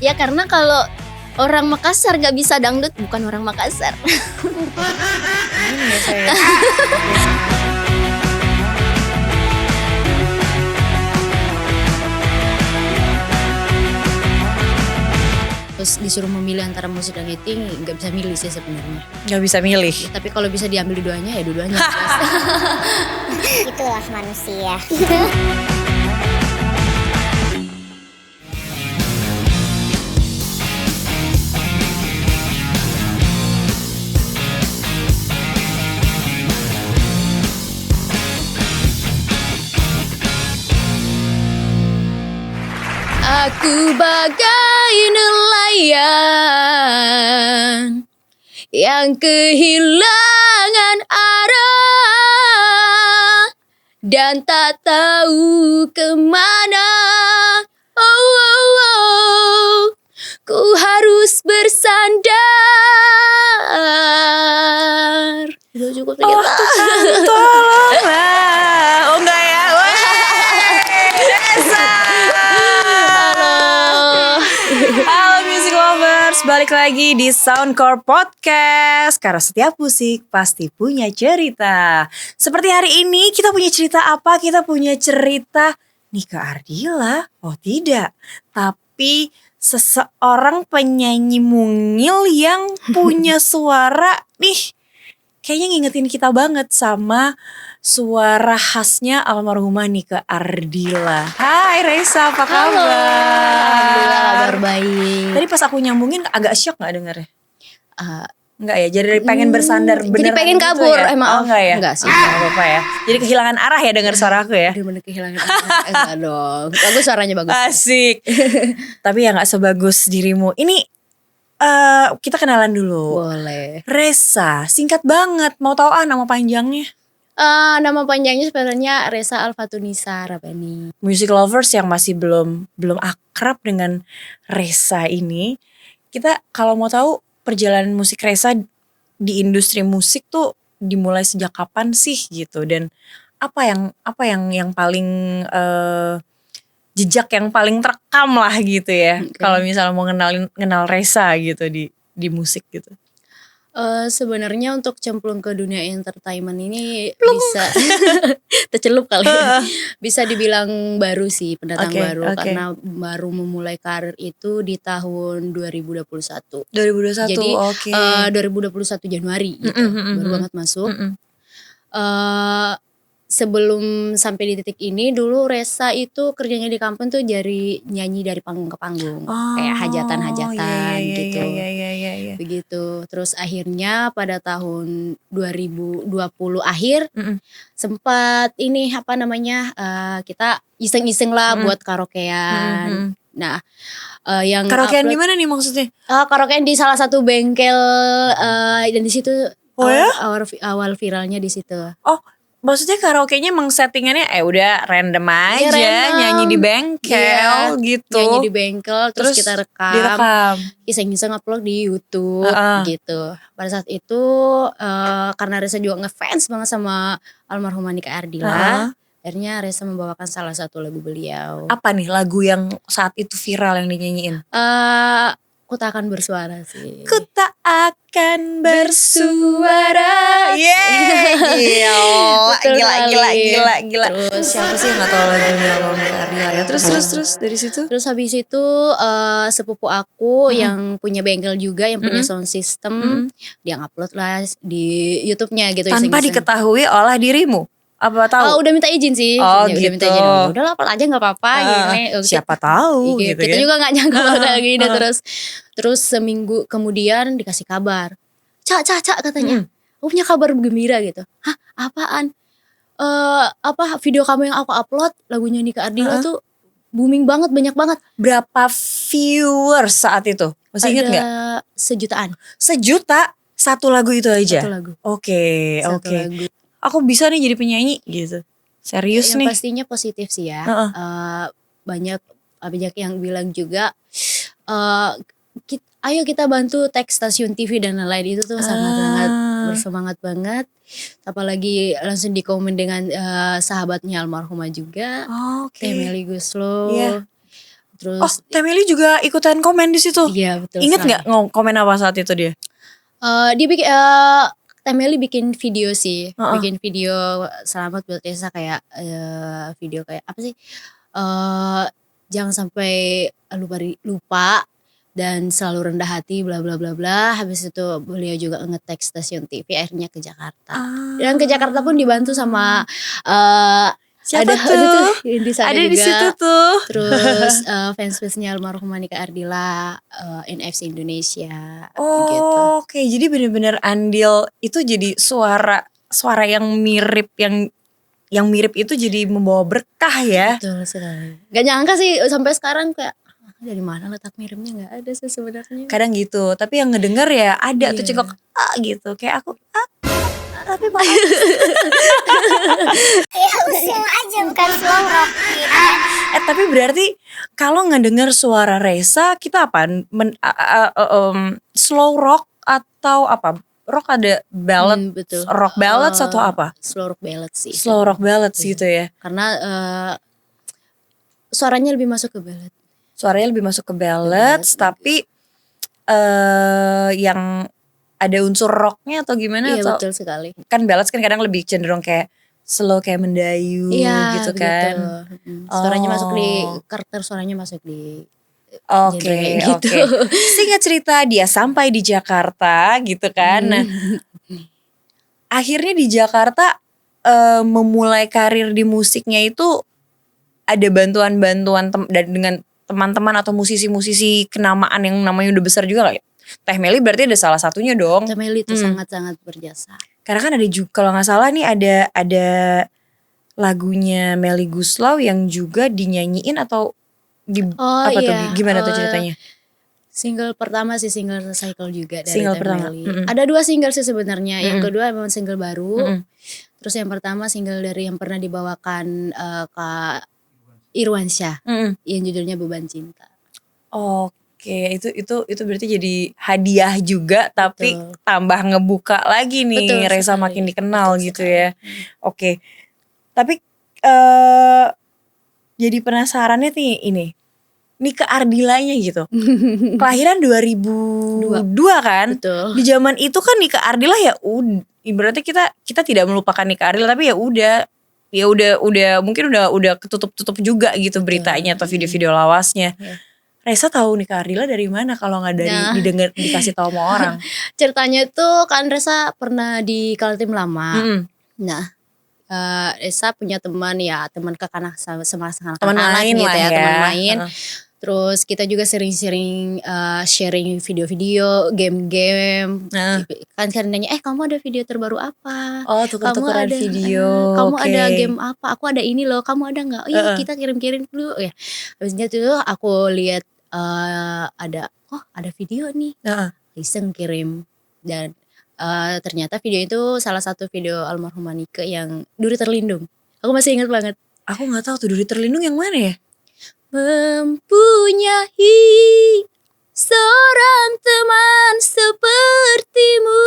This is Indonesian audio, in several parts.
Ya karena kalau orang Makassar gak bisa dangdut, bukan orang Makassar. Ini ya saya. Terus disuruh memilih antara musik dan acting, gak bisa milih sih sebenarnya. Gak bisa milih. Ya, tapi kalau bisa diambil dua-duanya ya dua-duanya. Itulah manusia. Aku bagai nelayan yang kehilangan arah dan tak tahu kemana. Oh, oh, oh. Ku harus bersandar. Itu cukup Oh Tuhan tolonglah. Oh enggak ya. Halo Music Lovers, balik lagi di Soundcore Podcast. Karena setiap musik pasti punya cerita. Seperti hari ini kita punya cerita apa? Kita punya cerita Nika Ardila. Oh tidak, tapi seseorang penyanyi mungil yang punya suara nih kayaknya ngingetin kita banget sama suara khasnya almarhumah Nika Ardila. Hai Reza, apa kabar? Alhamdulillah kabar baik. Tadi pas aku nyambungin agak shock gak dengernya? Uh, Enggak ya, jadi pengen bersandar jadi beneran pengen gitu kabur, ya? emang. Oh enggak ya? Enggak sih. Gak apa-apa ya. Jadi kehilangan arah ya denger suara aku ya? Bener-bener kehilangan arah. Enggak dong. Bagus suaranya bagus. Asik. Tapi ya gak sebagus dirimu. Ini kita kenalan dulu. Boleh. Reza, singkat banget. Mau tahu nama panjangnya? Nama panjangnya sebenarnya Reza Alfatunisa Rabani. Music lovers yang masih belum akrab dengan Reza ini, kita kalau mau tahu perjalanan musik Reza di industri musik tuh dimulai sejak kapan sih gitu, dan apa yang paling jejak yang paling terekam lah gitu ya. Okay. Kalau misalnya mau kenal Reza gitu di musik gitu. Sebenarnya untuk cemplung ke dunia entertainment ini bisa tercelup kali ya. Bisa dibilang baru sih, pendatang baru. Karena baru memulai karir itu di tahun 2021. 2021, jadi oke. 2021 Januari gitu, baru banget masuk. Sebelum sampai di titik ini, dulu Reza itu kerjanya di kampung tuh jadi nyanyi dari panggung ke panggung, kayak hajatan-hajatan gitu. Iya. Begitu. Terus akhirnya pada tahun 2020 akhir sempat ini kita iseng-iseng lah buat karaokean. Nah, yang karaokean di mana nih maksudnya? Karaokean di salah satu bengkel, dan di situ awal viralnya di situ. Oh, maksudnya karaoke-nya emang settingannya udah random aja, random. Nyanyi di bengkel gitu. Nyanyi di bengkel terus kita direkam. Iseng-iseng upload di YouTube gitu. Pada saat itu karena Reza juga ngefans banget sama almarhumah Nika Ardila. Akhirnya Reza membawakan salah satu lagu beliau. Apa nih lagu yang saat itu viral yang dinyanyiin? Ku tak akan bersuara sih. Ku tak akan bersuara. Gila. Terus siapa sih yang gak tahu lagunya Nika Ardila ya? Terus dari situ? Terus habis itu sepupu aku yang punya bengkel juga, yang punya sound system, dia ngupload lah di YouTube-nya gitu. Tanpa diketahui oleh dirimu? Apa tahu? Udah minta izin sih. Oh udah gitu. minta izin. Udah lah upload aja gak apa-apa gini. Siapa tahu gitu kita kan. juga gak nyangka bakal gini. Terus seminggu kemudian dikasih kabar. Cak katanya. Aku punya kabar gembira gitu. Hah, apaan? Video kamu yang aku upload lagunya Nika Ardila tuh booming banget, banyak banget. Berapa viewers saat itu? Masih inget gak? 1 jutaan. 1 juta? Satu lagu itu aja? Satu lagu. Oke. Lagu. Aku bisa nih jadi penyanyi gitu. Serius yang nih. pastinya positif sih ya. Banyak yang bilang juga ayo kita bantu tag stasiun TV dan lain-lain. Itu tuh sangat-sangat bersemangat banget. Apalagi langsung dikomen dengan sahabatnya almarhumah juga, Oke. Teh Meli Guslow. Iya. Oh, Terus Teh Meli juga ikutan komen di situ. iya betul Ingat sekali. nggak komen apa saat itu dia? Dia bikin Teh Meli bikin video sih, Heeh. bikin video selamat buat Reza kayak video kayak apa sih? Jangan sampai lupa dan selalu rendah hati bla bla bla bla. Habis itu beliau juga nge-tag stasiun TV akhirnya ke Jakarta. Dan ke Jakarta pun dibantu sama Siapa ada tuh? di sana Ada juga. di situ tuh. Terus fans-fansnya almarhumah Nika Ardila, NFC Indonesia gitu. Oh, oke. Jadi bener-bener andil itu jadi suara yang mirip yang mirip itu jadi membawa berkah ya. Betul sekali. Gak nyangka sih sampai sekarang kayak dari mana letak miripnya, nggak ada sih sebenarnya. Kadang gitu, tapi yang ngedenger ya ada tuh Iya. cengkok gitu. Kayak aku tapi maaf. Ya usul aja bukan slow rock gitu. Tapi berarti kalau ngedenger suara Reza kita apa? Slow rock atau apa? Rock ada ballad, Betul. rock ballads atau apa? Slow rock ballad sih. Slow rock ballads gitu ya. Karena suaranya lebih masuk ke ballad. Suaranya lebih masuk ke ballads, tapi yang ada unsur rocknya atau gimana? Iya atau betul sekali. kan ballads kan kadang lebih cenderung kayak slow kayak mendayu gitu kan. Suaranya masuk di Oh. karakter, suaranya masuk di Oke, genre oke. gitu. Singkat cerita dia sampai di Jakarta gitu kan. Nah, akhirnya di Jakarta memulai karir di musiknya itu ada bantuan-bantuan dan dengan teman-teman atau musisi-musisi kenamaan yang namanya udah besar juga gak ya? Teh Meli berarti ada salah satunya dong. Teh Meli itu sangat-sangat berjasa. Karena kan ada juga kalau gak salah nih ada lagunya Meli Guslow yang juga dinyanyiin atau apa tuh gimana tuh ceritanya? Single pertama sih single Recycle juga dari Single Teh pertama. Meli. Ada 2 single sih sebenarnya. Yang Mm-mm. kedua emang single baru. Mm-mm. Terus yang pertama single dari yang pernah dibawakan Kak Irwansyah Mm-mm. yang judulnya Beban Cinta. Oke, itu berarti jadi hadiah juga tapi Betul. tambah ngebuka lagi nih Betul Reza sekali. makin dikenal Betul gitu sekali. ya. Oke. Tapi jadi penasarannya nih ini. Nika Ardilanya gitu. Kelahiran 2002 kan? Betul. Di zaman itu kan Nika Ardila ya ibaratnya kita tidak melupakan Nika Ardila tapi ya udah mungkin udah ketutup juga gitu beritanya atau video-video lawasnya. Iya. Reza tahu Nika Ardila dari mana kalau nggak dari Nah. didengar dikasih tahu sama orang? Ceritanya tuh kan Reza pernah di Kaltim lama. Mm-mm. Nah, Reza punya teman kekanak sama Teman anak main gitu lah ya, ya. teman main. Heeh. Terus kita juga sering-sering sharing video-video, game-game. Heeh. Kan nanya, kamu ada video terbaru apa? Oh, tukar-tukaran ada video. kamu Oke. ada game apa? Aku ada ini loh, kamu ada nggak? Iya, kita kirim-kirim dulu ya. Habisnya tuh aku lihat ada video nih. Heeh. Iseng kirim dan ternyata video itu salah satu video almarhumah Nike yang Duri Terlindung. Aku masih ingat banget. Aku nggak tahu tuh Duri Terlindung yang mana ya? Mempunyai seorang teman sepertimu.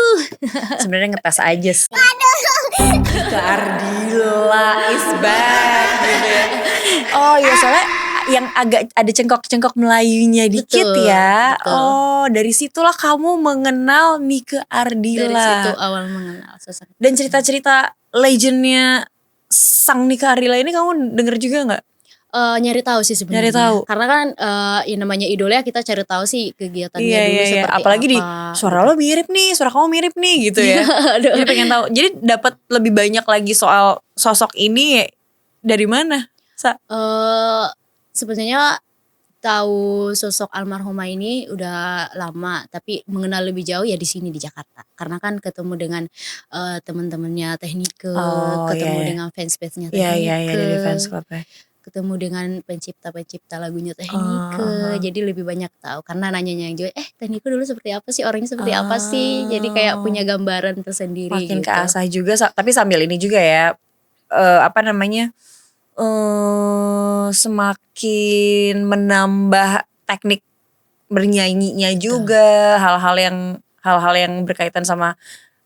Sebenarnya ngetes aja sih. Nika Ardila is back gitu ya. Oh ya soalnya yang agak ada cengkok-cengkok Melayunya dikit Betul, ya. betul. Oh dari situlah kamu mengenal Nika Ardila. Dari situ awal mengenal sosok. Dan cerita-cerita legendnya sang Nika Ardila ini kamu denger juga nggak? Nyari tahu sih sebenarnya. Nyari tahu. Karena kan yang namanya idola kita cari tahu sih kegiatannya dulu seperti Apalagi apa. di suara lo mirip nih, suara kamu mirip nih gitu ya. Aduh. Jadi pengen tahu. Jadi dapat lebih banyak lagi soal sosok ini dari mana? Sebenarnya tahu sosok almarhumah ini udah lama, tapi mengenal lebih jauh ya di sini di Jakarta. Karena kan ketemu dengan teman-temannya Teh Nike, ketemu dengan fans-fansnya Teh Nike. Iya dari fans club ya. Ketemu dengan pencipta-pencipta lagunya Teh Nike. Jadi lebih banyak tahu karena nanyanya yang jauh, Teh Nike dulu seperti apa sih, orangnya seperti apa sih. Jadi kayak punya gambaran tersendiri Makin gitu. keasah juga, tapi sambil ini juga ya semakin menambah teknik bernyanyinya juga, hal-hal yang berkaitan sama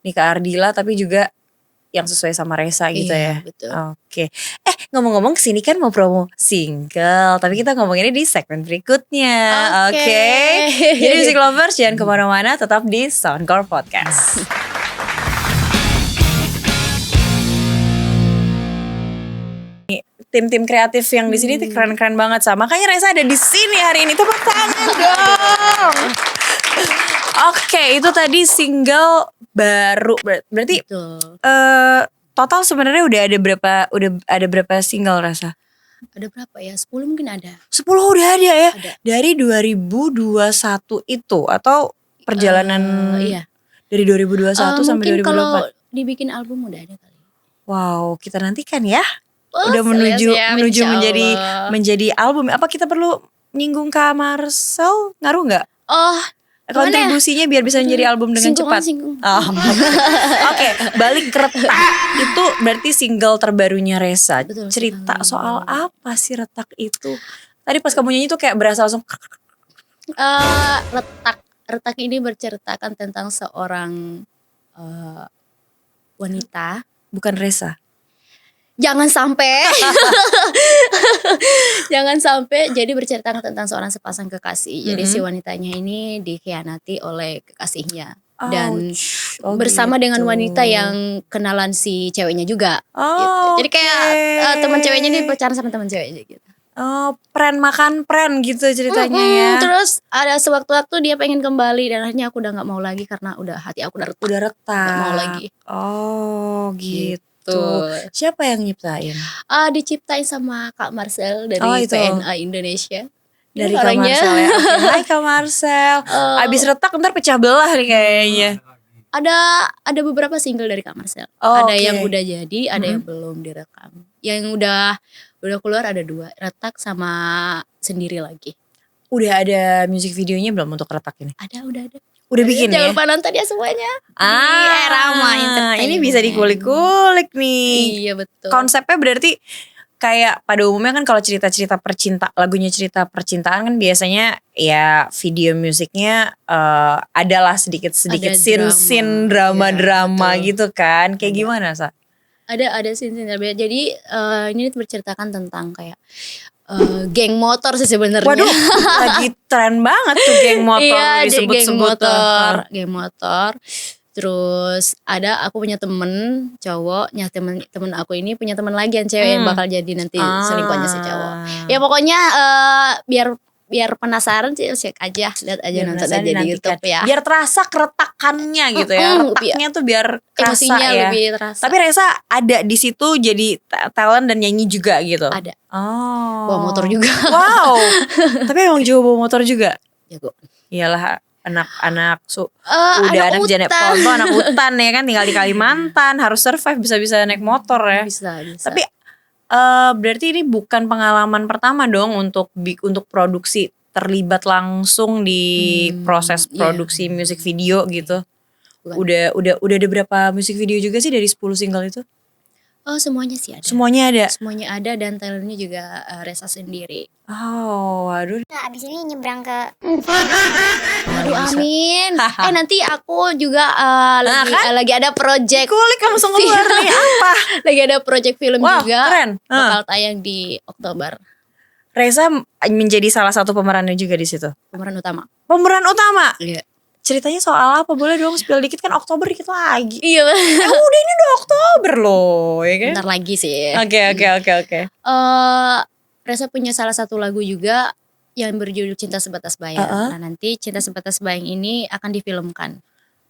Nika Ardila tapi juga yang sesuai sama Resa gitu Iya, ya. betul. Oke. Ngomong-ngomong kesini kan mau promo single, tapi kita ngomonginnya di segmen berikutnya. Oke. Jadi Music Lovers jangan kemana-mana, tetap di Soundcore Podcast. Tim-tim kreatif yang di sini tuh keren-keren banget makanya Resa ada di sini hari ini. Tepuk tangan dong. Oke, itu tadi single baru berarti Betul. total sebenarnya udah ada berapa single Rasa? Ada berapa ya? 10 mungkin ada. 10 udah ada ya? Ada. Dari 2021 itu atau perjalanan Iya. dari 2021 sampai Mungkin 2024? kalau dibikin album udah ada kali. Wow, kita nantikan ya. Oh, Udah menuju siap, menuju insya Allah. menjadi album. Apa kita perlu nyinggung Kak Marcel? Ngaruh nggak? Oh, Kontribusinya biar bisa menjadi album dengan singgungan, cepat. singgung. Oh. Oke, balik ke Retak. Itu berarti single terbarunya Resa. Betul Cerita sekali. soal apa sih Retak itu? Tadi pas kamu nyanyi tuh kayak berasa langsung Retak ini berceritakan tentang seorang wanita. bukan Resa. Jangan sampai jangan sampai jadi berceritakan tentang seorang sepasang kekasih. Jadi si wanitanya ini dikhianati oleh kekasihnya dan Ouch. Oh, bersama gitu. dengan wanita yang kenalan si ceweknya juga Oh, gitu. Jadi kayak oke. teman ceweknya ini pacaran sama teman ceweknya gitu. Oh, makan pren gitu ceritanya ya. Terus ada sewaktu-waktu dia pengen kembali dan akhirnya aku udah nggak mau lagi karena udah hati aku udah retak. Udah retak. Nggak mau lagi. Oh, gitu. Tuh. Siapa yang nyiptain? Diciptain sama Kak Marcel dari Oh, itu. PNA Indonesia. Dia Dari Kak orangnya Marcel ya. Oke, hai Kak Marcel. Abis retak ntar pecah belah nih kayaknya. ada beberapa single dari Kak Marcel. Oh, Ada oke. yang udah jadi, ada yang belum direkam. Yang udah keluar ada 2, Retak sama Sendiri Lagi. Udah ada music videonya belum untuk retak ini? Udah ada. Udah bikin Jangan ya? lupa nonton ya semuanya. Di Erama Entertainment. Ini bisa dikulik-kulik nih. Iya betul. Konsepnya berarti kayak pada umumnya kan kalau cerita-cerita lagunya cerita percintaan kan biasanya ya video musiknya adalah sedikit-sedikit Ada scene drama. drama Iya, betul. gitu kan. Kayak gimana Sa? Ada scene berbeda. Jadi ini berceritakan tentang kayak geng motor sih sebenarnya. Waduh, lagi tren banget tuh geng motor Iya, jadi disebut-sebut. geng motor. Terus aku punya temen cowoknya, temen aku ini punya temen lagi yang cewek yang bakal jadi nanti selingkuhannya si cowok. Ya pokoknya biar penasaran sih cek aja, lihat aja, Biar nonton penasaran aja di dinantikan. YouTube ya. Biar terasa keretakannya gitu ya. Retaknya tuh biar kerasa Emosinya ya. lebih terasa. Tapi Resa ada di situ jadi talent dan nyanyi juga gitu. Ada. Oh. Bawa motor juga. Wow. Tapi emang jago bawa motor juga. Jago. Iyalah anak-anak Anak udah anak hutan. Janet Ponto, anak hutan ya kan, tinggal di Kalimantan, harus survive bisa-bisa naik motor ya. Bisa. Tapi berarti ini bukan pengalaman pertama dong untuk produksi, terlibat langsung di proses iya. produksi musik video gitu. Bukan. Udah ada berapa musik video juga sih dari 10 single itu? Semuanya sih ada. Semuanya ada. Semuanya ada dan talentnya juga Resa sendiri. Oh, waduh. Nah, abis ini nyebrang ke Aduh amin. Nanti aku juga lagi ada project Kulik langsung keluar nih apa? lagi ada project film Wow, juga keren. bakal tayang di Oktober. Resa menjadi salah satu pemerannya juga di situ. Pemeran utama. Pemeran utama. Iya. Ceritanya soal apa? Boleh dong spill dikit, kan Oktober dikit lagi. Iya. Udah ini udah Oktober loh, ya kan? Bentar lagi sih. Oke. Resa punya salah satu lagu juga yang berjudul Cinta Sebatas Bayang. Nah, nanti Cinta Sebatas Bayang ini akan difilmkan.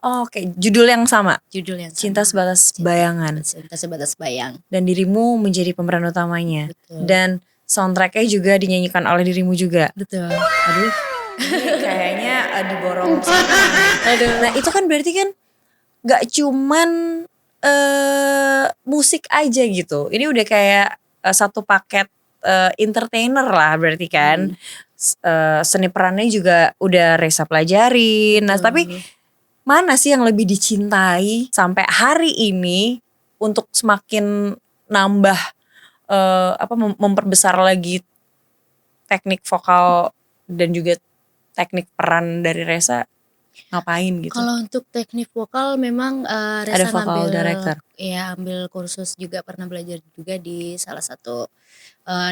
Oke, judul yang sama. Judul yang sama. Cinta Sebatas Bayangan. Cinta Sebatas Bayang. Dan dirimu menjadi pemeran utamanya. Betul. Dan soundtracknya juga dinyanyikan oleh dirimu juga. Betul. Aduh, ini kayaknya diborong sana. Nah itu kan berarti kan gak cuman musik aja gitu. Ini udah kayak satu paket entertainer lah berarti kan. Seni perannya juga udah Resa pelajarin. Nah tapi mana sih yang lebih dicintai sampai hari ini untuk semakin nambah memperbesar lagi teknik vokal dan juga teknik peran dari Resa ngapain gitu? Kalau untuk teknik vokal memang Ada Resa vocal ngambil director. ya ambil kursus juga, pernah belajar juga di salah satu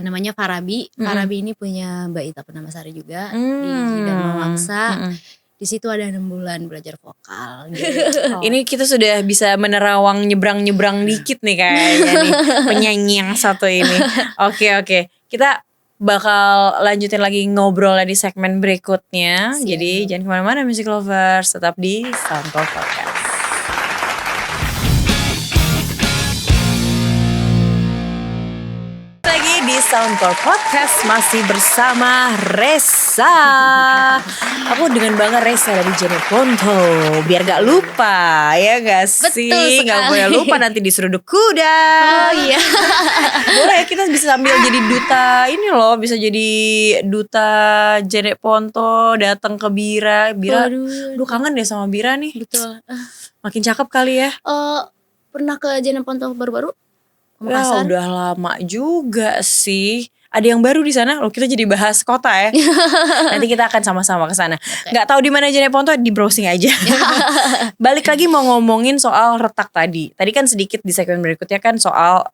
namanya Farabi. Farabi ini punya Mbak Ita Purnamasari juga di Dharma Wangsa. Di situ ada 6 bulan belajar vokal gitu. Ini kita sudah bisa menerawang nyebrang-nyebrang dikit nih kayaknya nih penyanyi yang satu ini. Oke. Kita bakal lanjutin lagi ngobrolnya di segmen berikutnya. Siap. Jadi jangan kemana-mana Music Lovers, tetap di Soundcore Podcast. Lagi di Soundcore Podcast masih bersama Resa. Aku dengan bangga Resa dari Jeneponto. Biar gak lupa ya gak sih? Betul Gak sekali. boleh lupa nanti disuruh kuda. Oh iya. Boleh kita bisa sambil jadi duta ini loh, bisa jadi duta Jeneponto, datang ke Bira. Waduh. Duh kangen deh sama Bira nih. Betul. Makin cakep kali ya. Pernah ke Jeneponto baru-baru? Ke Ya Makassar? udah lama juga sih. Ada yang baru di sana. Loh kita jadi bahas kota ya. Nanti kita akan sama-sama ke sana. Nggak tahu di mana Jeneponto, di browsing aja. Balik lagi mau ngomongin soal Retak tadi. Tadi kan sedikit di segmen berikutnya kan soal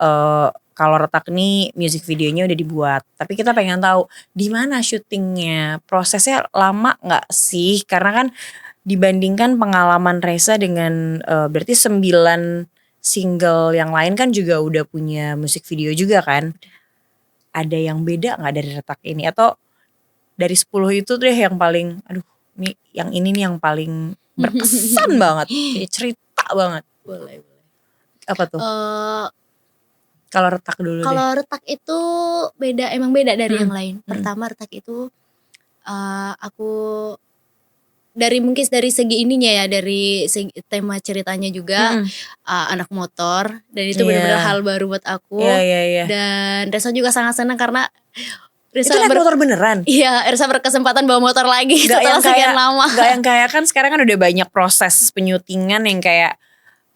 kalau Retak nih music videonya udah dibuat. Tapi kita pengen tahu di mana syutingnya. Prosesnya lama nggak sih? Karena kan dibandingkan pengalaman Resa dengan berarti 9 single yang lain kan juga udah punya musik video juga kan. Ada yang beda gak dari Retak ini? Atau dari 10 itu deh yang paling, aduh ini nih yang paling berkesan banget. Kayak cerita banget. Boleh. Apa tuh? Kalau Retak dulu deh. Kalau Retak itu emang beda dari yang lain. Pertama Retak itu aku mungkin dari segi ininya ya, dari segi tema ceritanya juga anak motor, dan itu benar-benar hal baru buat aku. Iya. Dan Resa juga sangat senang karena Itu Resa naik motor beneran? Iya, Resa berkesempatan bawa motor lagi setelah sekian lama. Gak yang kayak kan sekarang kan udah banyak proses penyutingan yang kayak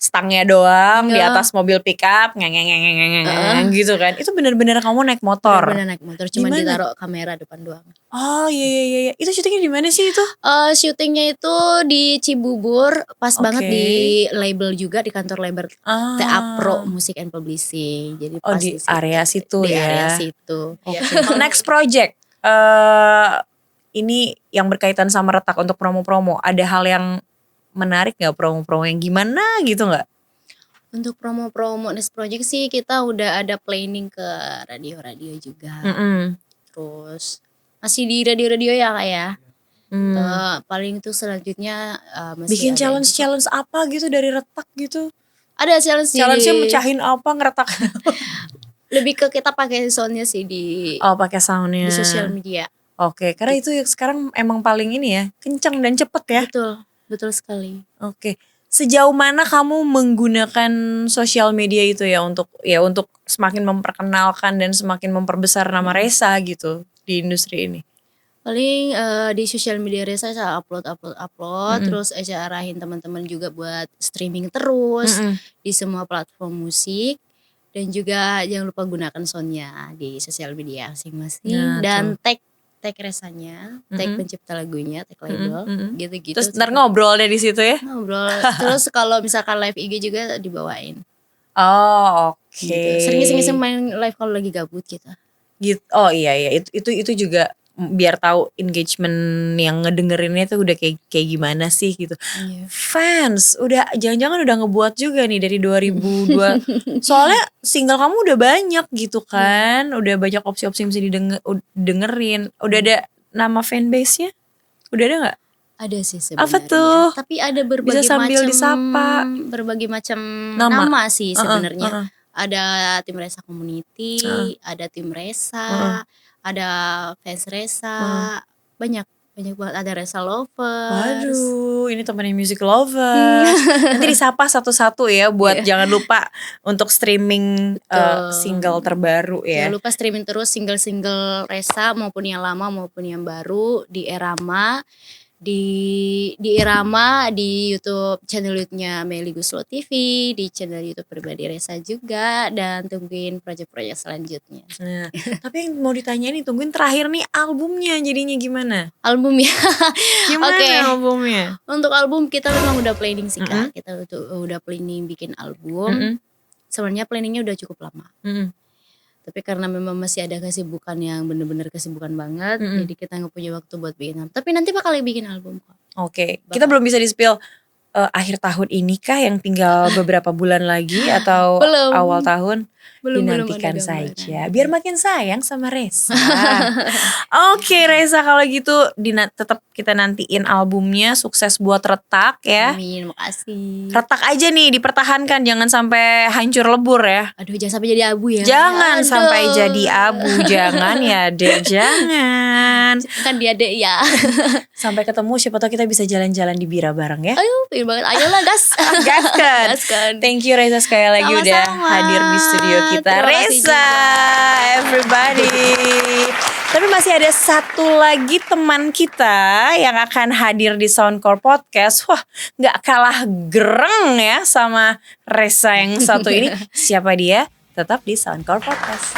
stangnya doang di atas mobil pickup gitu kan. Itu bener-bener kamu naik motor? Bener-bener naik motor, cuma Dimana? ditaruh kamera depan doang. Oh iya. Itu syutingnya di mana sih itu? Syutingnya itu di Cibubur, pas banget di label juga, di kantor label TA Pro Music and Publishing. Jadi pas di situ, area situ di ya. area situ. Ya. Next project ini yang berkaitan sama Retak untuk promo-promo. Ada hal yang menarik gak, promo-promo yang gimana gitu gak? Untuk promo-promo next project sih kita udah ada planning ke radio-radio juga. Terus masih di radio-radio ya Kak ya. Paling itu selanjutnya masih Bikin ada challenge apa gitu dari Retak gitu? Ada challenge-nya mecahin apa, ngeretak? lebih ke kita pakai soundnya sih di pakai soundnya di sosial media. Oke, karena itu sekarang emang paling ini ya, kencang dan cepet ya. Betul sekali. Oke. Sejauh mana kamu menggunakan sosial media itu ya untuk semakin memperkenalkan dan semakin memperbesar nama Resa gitu di industri ini? Paling di sosial media Resa saya upload terus saya arahin teman-teman juga buat streaming terus di semua platform musik, dan juga jangan lupa gunakan soundnya di sosial media masing-masing, dan tag Resanya, tag pencipta lagunya, tag label, gitu-gitu. Terus ntar ngobrol deh di situ ya? Ngobrol. Terus kalau misalkan live IG juga dibawain. Oh oke. Gitu. Sering-sering main live kalau lagi gabut kita. Gitu. Oh iya itu juga biar tahu engagement yang ngedengerinnya tuh udah kayak gimana sih gitu. Iya. Fans jangan-jangan udah ngebuat juga nih dari 2002. Soalnya single kamu udah banyak gitu kan. Udah banyak opsi-opsi yang bisa didengerin. Udah ada nama fanbase-nya? Udah ada gak? Ada sih sebenarnya. Apa tuh? Tapi ada berbagai Bisa sambil macam disapa. Berbagai macam Nama sih sebenarnya. Ada tim Resa Community, ada tim Resa, ada fans Resa, banyak banget, ada Resa Lovers. Waduh, ini temennya Music Lovers. Nanti disapa satu-satu ya buat jangan lupa untuk streaming single terbaru ya. Jangan lupa streaming terus single-single Resa, maupun yang lama maupun yang baru, di Erama, di Irama, di YouTube channel YouTube-nya Meli Guslo TV, di channel YouTube pribadi Reza juga, dan tungguin proyek-proyek selanjutnya. Nah, tapi yang mau ditanyain nih, tungguin terakhir nih albumnya jadinya gimana? Album ya. Gimana Oke. albumnya? Untuk album kita memang udah planning sih Kak. Kita udah planning bikin album. Sebenarnya planningnya udah cukup lama. Tapi karena memang masih ada kesibukan yang bener-bener kesibukan banget, jadi kita nggak punya waktu buat bikin album. Tapi nanti bakal bikin album kok. Oke, kita belum bisa di-spill akhir tahun ini kah yang tinggal beberapa bulan lagi atau Belum. awal tahun? Belum Dinantikan ada gambaran. saja, biar makin sayang sama Reza. Oke Reza, kalau gitu tetap kita nantiin albumnya, sukses buat Retak ya. Amin, makasih. Retak aja nih, dipertahankan, jangan sampai hancur lebur ya. Aduh, jangan sampai jadi abu ya. Jangan Aduh. sampai jadi abu, jangan ya deh, jangan. Kan dia dek ya. Sampai ketemu, siapa tahu kita bisa jalan-jalan di Bira bareng ya. Ayo, pengen banget. Ayolah gas. Gaskan. Gaskan. Thank you Reza sekali lagi udah Sama-sama. hadir di studio kita. Terima kasih Reza, juga. everybody. Tapi masih ada satu lagi teman kita yang akan hadir di Soundcore Podcast. Wah, gak kalah gereng ya sama Reza yang satu ini. Siapa dia? Tetap di Soundcore Podcast.